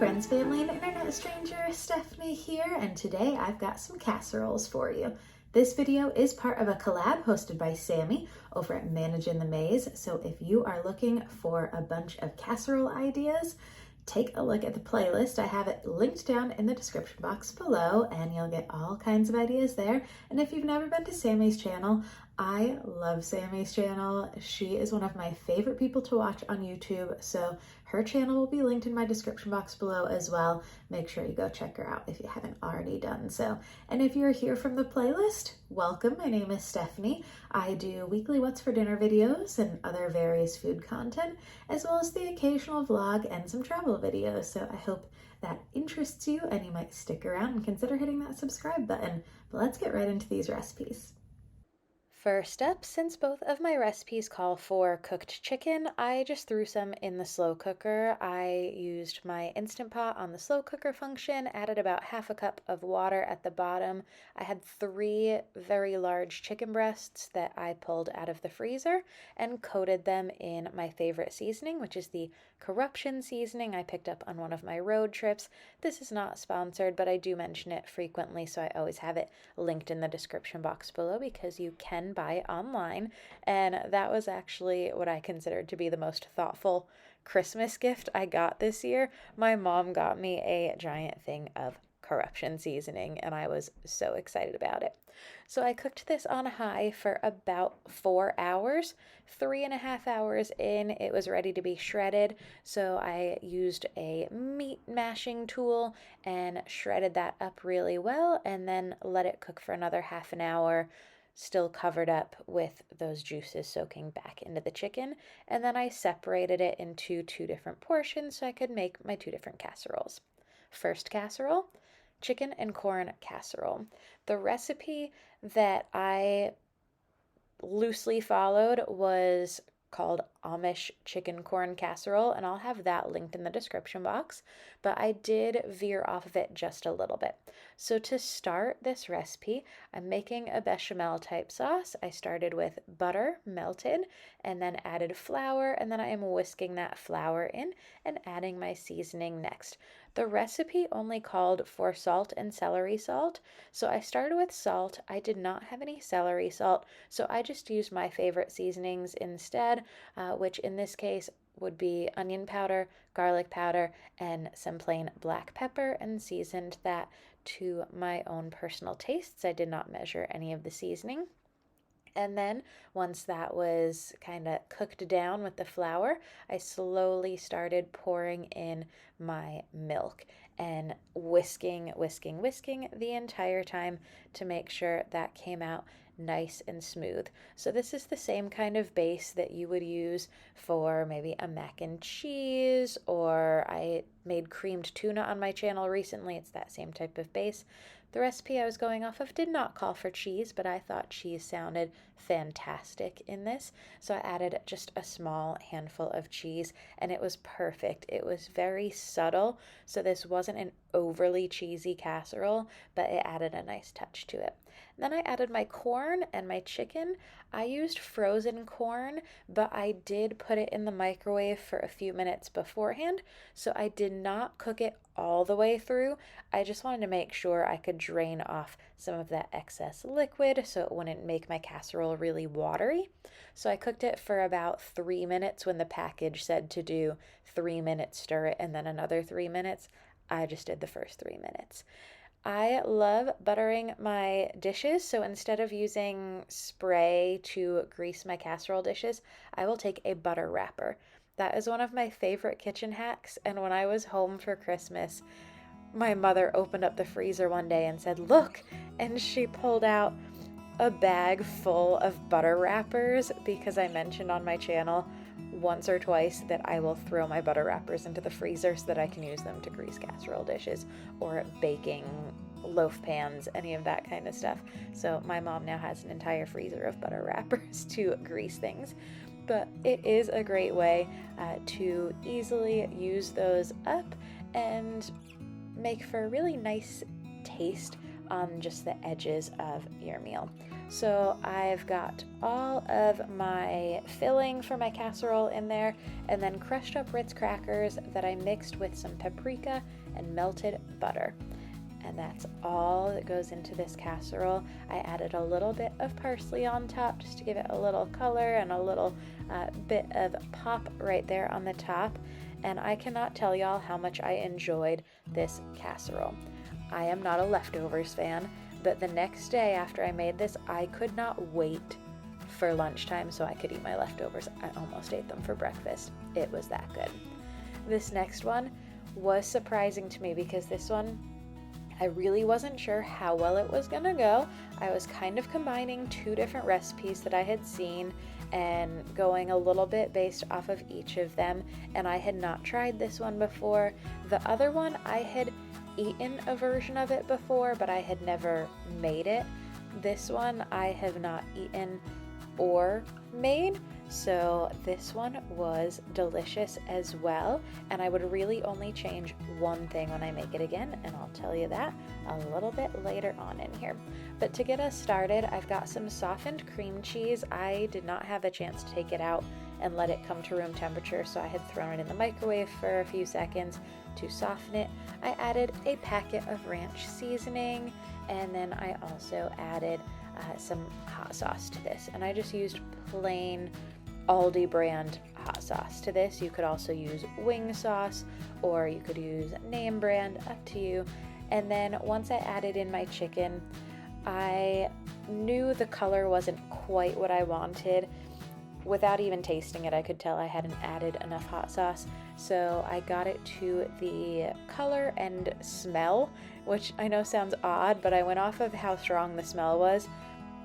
friends, family, and internet stranger, Stephanie here, and today I've got some casseroles for you. This video is part of a collab hosted by Sammy over at Managing the Maze, so if you are looking for a bunch of casserole ideas, take a look at the playlist. I have it linked down in the description box below, and you'll get all kinds of ideas there. And if you've never been to Sammy's channel, I love Sammy's channel. She is one of my favorite people to watch on YouTube, so her channel will be linked in my description box below as well. Make sure you go check her out if you haven't already done so. And if you're here from the playlist, welcome. My name is Stephanie. I do weekly What's for Dinner videos and other various food content, as well as the occasional vlog and some travel videos. So I hope that interests you and you might stick around and consider hitting that subscribe button. But let's get right into these recipes. First up, since both of my recipes call for cooked chicken, I just threw some in the slow cooker. I used my Instant Pot on the slow cooker function, added about half a cup of water at the bottom. I had 3 very large chicken breasts that I pulled out of the freezer and coated them in my favorite seasoning, which is the Corruption seasoning I picked up on one of my road trips. This is not sponsored, but I do mention it frequently, so I always have it linked in the description box below because you can buy it online. And that was actually what I considered to be the most thoughtful Christmas gift I got this year. My mom got me a giant thing of Corruption seasoning, and I was so excited about it. So I cooked this on high for about 4 hours. 3.5 hours in, it was ready to be shredded. So I used a meat mashing tool and shredded that up really well, and then let it cook for another half an hour, still covered up with those juices soaking back into the chicken. And then I separated it into 2 different portions so I could make my 2 different casseroles. First casserole, chicken and corn casserole. The recipe that I loosely followed was called Amish chicken corn casserole, and I'll have that linked in the description box, but I did veer off of it just a little bit. So to start this recipe, I'm making a bechamel type sauce. I started with butter melted and then added flour, and then I am whisking that flour in and adding my seasoning next. The recipe only called for salt and celery salt, so I started with salt. I did not have any celery salt, so I just used my favorite seasonings instead, which in this case would be onion powder, garlic powder, and some plain black pepper, and seasoned that to my own personal tastes. I did not measure any of the seasoning. And then once that was kind of cooked down with the flour, I slowly started pouring in my milk and whisking the entire time to make sure that came out nice and smooth. So this is the same kind of base that you would use for maybe a mac and cheese, or I made creamed tuna on my channel recently. It's that same type of base. The recipe I was going off of did not call for cheese, but I thought cheese sounded fantastic in this, so I added just a small handful of cheese, and it was perfect. It was very subtle, so this wasn't an overly cheesy casserole, but it added a nice touch to it. Then I added my corn and my chicken. I used frozen corn, but I did put it in the microwave for a few minutes beforehand, so I did not cook it all the way through. I just wanted to make sure I could drain off some of that excess liquid so it wouldn't make my casserole really watery. So I cooked it for about 3 minutes when the package said to do 3 minutes, stir it, and then another 3 minutes. I just did the first 3 minutes. I love buttering my dishes, so instead of using spray to grease my casserole dishes, I will take a butter wrapper. That is one of my favorite kitchen hacks, and when I was home for Christmas, my mother opened up the freezer one day and said, "Look," and she pulled out a bag full of butter wrappers because I mentioned on my channel once or twice that I will throw my butter wrappers into the freezer so that I can use them to grease casserole dishes or baking loaf pans, any of that kind of stuff. So my mom now has an entire freezer of butter wrappers to grease things. But it is a great way to easily use those up and make for a really nice taste on just the edges of your meal. So I've got all of my filling for my casserole in there, and then crushed up Ritz crackers that I mixed with some paprika and melted butter. And that's all that goes into this casserole. I added a little bit of parsley on top just to give it a little color and a little bit of pop right there on the top. And I cannot tell y'all how much I enjoyed this casserole. I am not a leftovers fan, but the next day after I made this, I could not wait for lunchtime so I could eat my leftovers. I almost ate them for breakfast. It was that good. This next one was surprising to me because this one, I really wasn't sure how well it was gonna go. I was kind of combining two different recipes that I had seen and going a little bit based off of each of them, and I had not tried this one before. The other one, I had eaten a version of it before, but I had never made it. This one I have not eaten or made, so this one was delicious as well, and I would really only change one thing when I make it again, and I'll tell you that a little bit later on in here. But to get us started, I've got some softened cream cheese. I did not have a chance to take it out and let it come to room temperature, so I had thrown it in the microwave for a few seconds to soften it. I added a packet of ranch seasoning, and then I also added some hot sauce to this, and I just used plain Aldi brand hot sauce to this. You could also use wing sauce, or you could use name brand, up to you. And then once I added in my chicken, I knew the color wasn't quite what I wanted. Without even tasting it, I could tell I hadn't added enough hot sauce. So I got it to the color and smell, which I know sounds odd, but I went off of how strong the smell was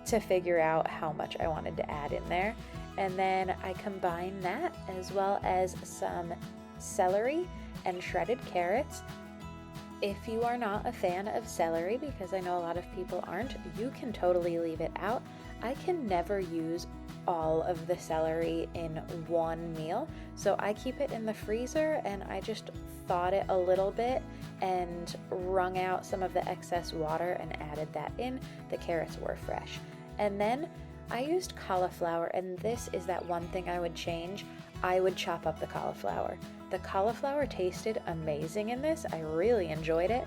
to figure out how much I wanted to add in there. And then I combined that as well as some celery and shredded carrots. If you are not a fan of celery, because I know a lot of people aren't, you can totally leave it out. I can never use all of the celery in one meal, so I keep it in the freezer, and I just thawed it a little bit and wrung out some of the excess water and added that in. The carrots were fresh. And then I used cauliflower, and this is that one thing I would change. I would chop up the cauliflower. The cauliflower tasted amazing in this. I really enjoyed it,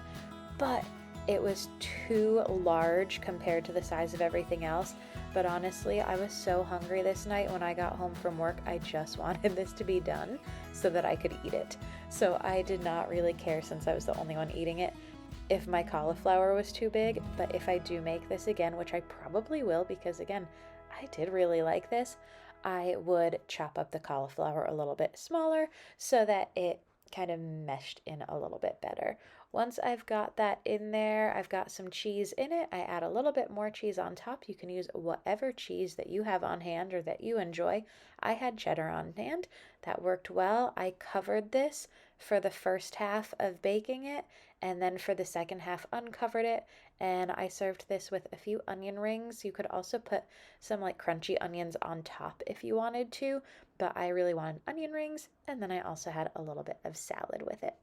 but it was too large compared to the size of everything else. But honestly, I was so hungry this night when I got home from work. I just wanted this to be done so that I could eat it. So I did not really care, since I was the only one eating it, if my cauliflower was too big. But if I do make this again, which I probably will, because again, I did really like this, I would chop up the cauliflower a little bit smaller so that it kind of meshed in a little bit better. Once I've got that in there, I've got some cheese in it. I add a little bit more cheese on top. You can use whatever cheese that you have on hand or that you enjoy. I had cheddar on hand. That worked well. I covered this for the first half of baking it, and then for the second half uncovered it, and I served this with a few onion rings. You could also put some like crunchy onions on top if you wanted to, but I really wanted onion rings, and then I also had a little bit of salad with it.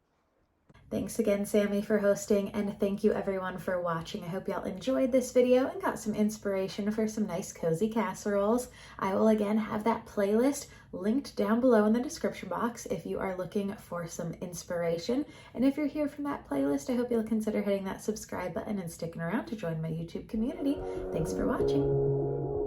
Thanks again, Sammy, for hosting, and thank you everyone for watching. I hope y'all enjoyed this video and got some inspiration for some nice cozy casseroles. I will again have that playlist linked down below in the description box if you are looking for some inspiration. And if you're here from that playlist, I hope you'll consider hitting that subscribe button and sticking around to join my YouTube community. Thanks for watching.